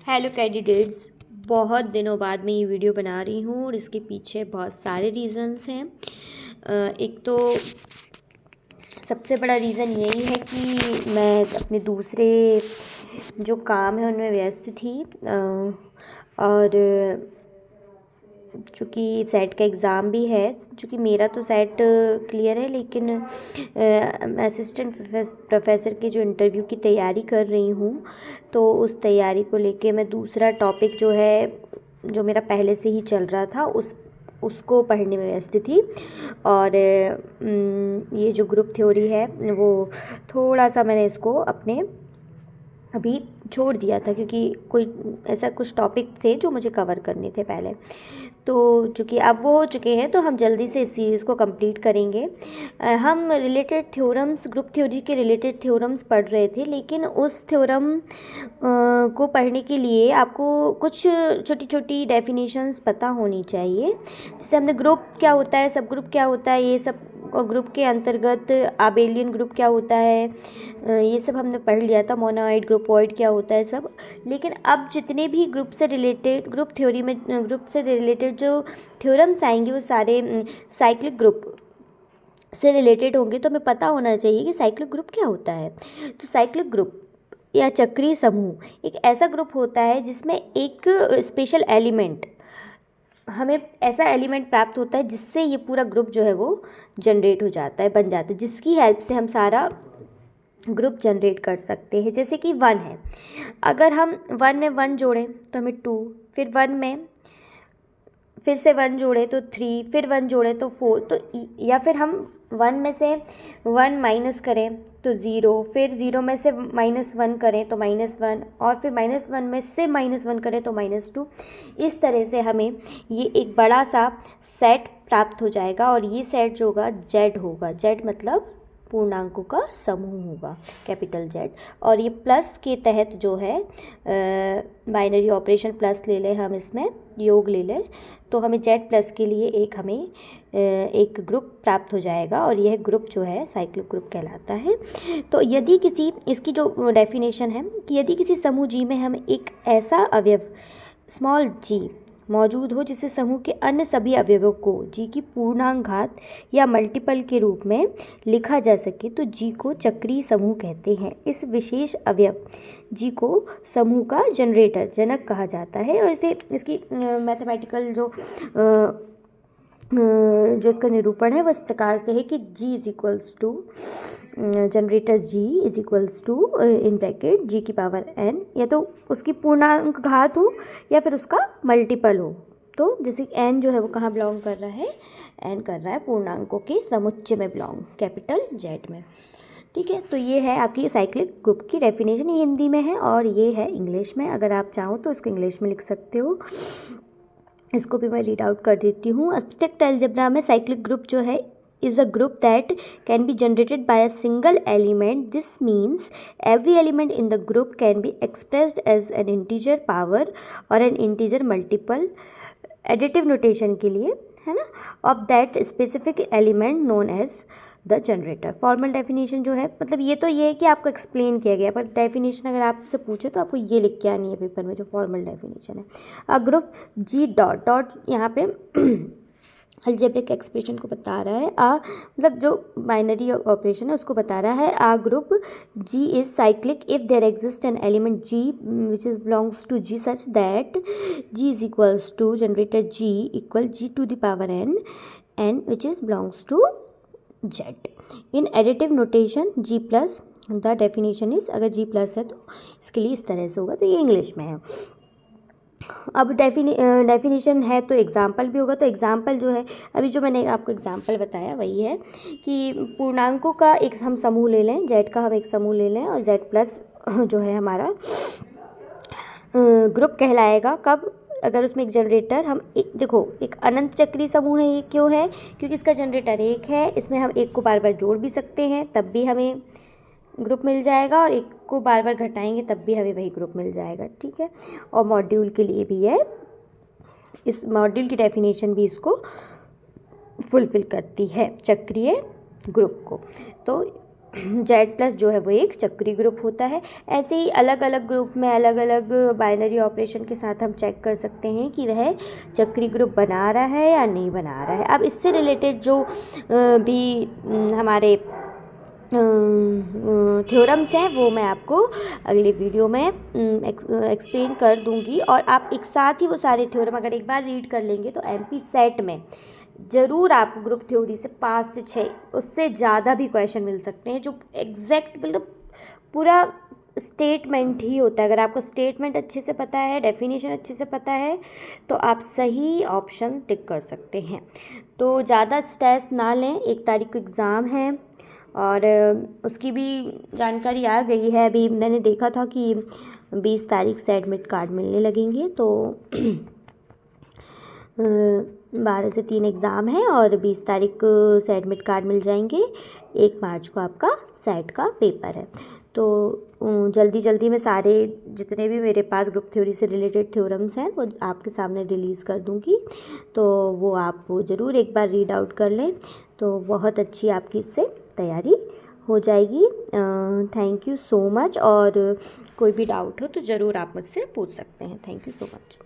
Hello candidates, बहुत दिनों बाद मैं ये वीडियो बना रही हूँ और इसके पीछे बहुत सारे रीज़न्स हैं। एक तो सबसे बड़ा रीज़न यही है कि मैं अपने दूसरे जो काम है उनमें व्यस्त थी और चूँकि सेट का एग्ज़ाम भी है। चूँकि मेरा तो सेट क्लियर है, लेकिन असिस्टेंट प्रोफेसर के जो इंटरव्यू की तैयारी कर रही हूँ, तो उस तैयारी को लेके मैं दूसरा टॉपिक जो है, जो मेरा पहले से ही चल रहा था, उसको पढ़ने में व्यस्त थी। और ये जो ग्रुप थ्योरी है वो थोड़ा सा मैंने इसको अपने अभी छोड़ दिया था, क्योंकि कोई ऐसा कुछ टॉपिक थे जो मुझे कवर करने थे पहले। तो चूँकि अब वो हो चुके हैं, तो हम जल्दी से इस सीरीज़ को कंप्लीट करेंगे। हम रिलेटेड थ्योरम्स, ग्रुप थ्योरी के रिलेटेड थ्योरम्स पढ़ रहे थे, लेकिन उस थ्योरम को पढ़ने के लिए आपको कुछ छोटी छोटी डेफिनेशंस पता होनी चाहिए। जैसे हमने ग्रुप क्या होता है, सब ग्रुप क्या होता है, ये सब, और ग्रुप के अंतर्गत आबेलियन ग्रुप क्या होता है, ये सब हमने पढ़ लिया था। मोनोइड, ग्रुपोइड क्या होता है सब। लेकिन अब जितने भी ग्रुप से रिलेटेड, ग्रुप थ्योरी में ग्रुप से रिलेटेड जो थ्योरम्स आएंगे, वो सारे साइक्लिक ग्रुप से रिलेटेड होंगे। तो हमें पता होना चाहिए कि साइक्लिक ग्रुप क्या होता है। तो साइक्लिक ग्रुप या चक्रीय समूह एक ऐसा ग्रुप होता है जिसमें एक स्पेशल एलिमेंट, हमें ऐसा एलिमेंट प्राप्त होता है जिससे ये पूरा ग्रुप जो है वो जनरेट हो जाता है, बन जाता है, जिसकी हेल्प से हम सारा ग्रुप जनरेट कर सकते हैं। जैसे कि 1 है, अगर हम 1 में 1 जोड़ें तो हमें 2, फिर 1 में फिर से 1 जोड़ें तो 3, फिर 1 जोड़ें तो 4, तो या फिर हम 1 में से 1 माइनस करें तो 0, फिर 0 में से -1 करें तो -1, और फिर -1 में से -1 करें तो -2। इस तरह से हमें ये एक बड़ा सा सेट प्राप्त हो जाएगा, और ये सेट जो होगा Z होगा। Z मतलब पूर्णांकों का समूह होगा, कैपिटल Z। और ये प्लस के तहत जो है, बाइनरी ऑपरेशन प्लस ले लें हम, इसमें योग ले लें, तो हमें Z प्लस के लिए हमें एक ग्रुप प्राप्त हो जाएगा, और यह ग्रुप जो है साइक्लिक ग्रुप कहलाता है। तो यदि किसी, इसकी जो डेफिनेशन है कि यदि किसी समूह G में हम एक ऐसा अवयव स्मॉल g मौजूद हो जिसे समूह के अन्य सभी अवयवों को G की पूर्णांक घात या मल्टीपल के रूप में लिखा जा सके, तो G को चक्रीय समूह कहते हैं। इस विशेष अवयव G को समूह का जनरेटर, जनक कहा जाता है। और इसे, इसकी मैथमेटिकल जो इसका निरूपण है वो इस प्रकार से है कि G is equals to generator G is equals to in bracket G की पावर n, या तो उसकी पूर्णांक घात हो या फिर उसका मल्टीपल हो। तो जैसे n जो है वो कहाँ बिलोंग कर रहा है, n कर रहा है पूर्णांकों के समुच्चय में बिलोंग, कैपिटल Z में। ठीक है, तो ये है आपकी साइक्लिक ग्रुप की डेफिनेशन। ये हिंदी में है और ये है इंग्लिश में। अगर आप चाहो तो इसको इंग्लिश में लिख सकते हो। इसको भी मैं रीड आउट कर देती हूँ। एब्स्ट्रैक्ट अलजेब्रा में साइक्लिक ग्रुप जो है is a group that can be generated by a single element. This means every element in the group can be expressed as an integer power or an integer multiple, additive notation के लिए, है ना, of that specific element known as the generator. Formal definition जो है, मतलब ये तो ये है कि आपको एक्सप्लेन किया गया, पर डेफिनेशन अगर आपसे पूछे तो आपको ये लिख के आनी है पेपर में, जो फॉर्मल डेफिनेशन है। A group G dot dot यहाँ पे अलजेब्रिक एक्सप्रेशन को बता रहा है। मतलब जो बाइनरी ऑपरेशन है उसको बता रहा है। A group G is cyclic if there exist an element G which is belongs to G such that G is equals to generator G equal G to the power n which is belongs to Z। In additive notation G plus, the definition is, अगर G plus है तो इसके लिए इस तरह से होगा। तो ये इंग्लिश में है। अब डेफिनेशन है तो एग्जाम्पल भी होगा। तो एग्जाम्पल जो है, अभी जो मैंने आपको एग्जाम्पल बताया वही है कि पूर्णांकों का एक हम समूह ले लें, Z का हम एक समूह ले लें, और Z प्लस जो है हमारा ग्रुप कहलाएगा। कब? अगर उसमें एक जनरेटर, हम देखो एक अनंत चक्रीय समूह है। ये क्यों है? क्योंकि इसका जनरेटर 1 है, इसमें हम 1 को बार बार जोड़ भी सकते हैं तब भी हमें ग्रुप मिल जाएगा, और 1 को बार बार घटाएंगे तब भी हमें वही ग्रुप मिल जाएगा। ठीक है, और मॉड्यूल के लिए भी है, इस मॉड्यूल की डेफिनेशन भी इसको फुलफिल करती है, चक्रीय ग्रुप को। तो जेड प्लस जो है वो एक चक्री ग्रुप होता है। ऐसे ही अलग अलग ग्रुप में अलग अलग बाइनरी ऑपरेशन के साथ हम चेक कर सकते हैं कि वह चक्री ग्रुप बना रहा है या नहीं बना रहा है। अब इससे रिलेटेड जो भी हमारे थ्योरम्स हैं वो मैं आपको अगले वीडियो में एक्सप्लेन कर दूंगी, और आप एक साथ ही वो सारे थ्योरम अगर एक बार रीड कर लेंगे तो एमपी सेट में ज़रूर आपको ग्रुप थ्योरी से 5 से 6 उससे ज़्यादा भी क्वेश्चन मिल सकते हैं, जो एग्जैक्ट मतलब पूरा स्टेटमेंट ही होता है। अगर आपको स्टेटमेंट अच्छे से पता है, डेफिनेशन अच्छे से पता है, तो आप सही ऑप्शन टिक कर सकते हैं। तो ज़्यादा स्ट्रेस ना लें, 1 तारीख को एग्ज़ाम है और उसकी भी जानकारी आ गई है। अभी मैंने देखा था कि 20 तारीख से एडमिट कार्ड मिलने लगेंगे, तो 12 से 3 एग्ज़ाम है और 20 तारीख को से एडमिट कार्ड मिल जाएंगे। 1 मार्च को आपका सेट का पेपर है। तो जल्दी जल्दी मैं सारे जितने भी मेरे पास ग्रुप थ्योरी से रिलेटेड थ्योरम्स हैं वो आपके सामने रिलीज़ कर दूंगी, तो वो आप ज़रूर एक बार रीड आउट कर लें, तो बहुत अच्छी आपकी इससे तैयारी हो जाएगी। थैंक यू सो मच, और कोई भी डाउट हो तो ज़रूर आप मुझसे पूछ सकते हैं। Thank you so much.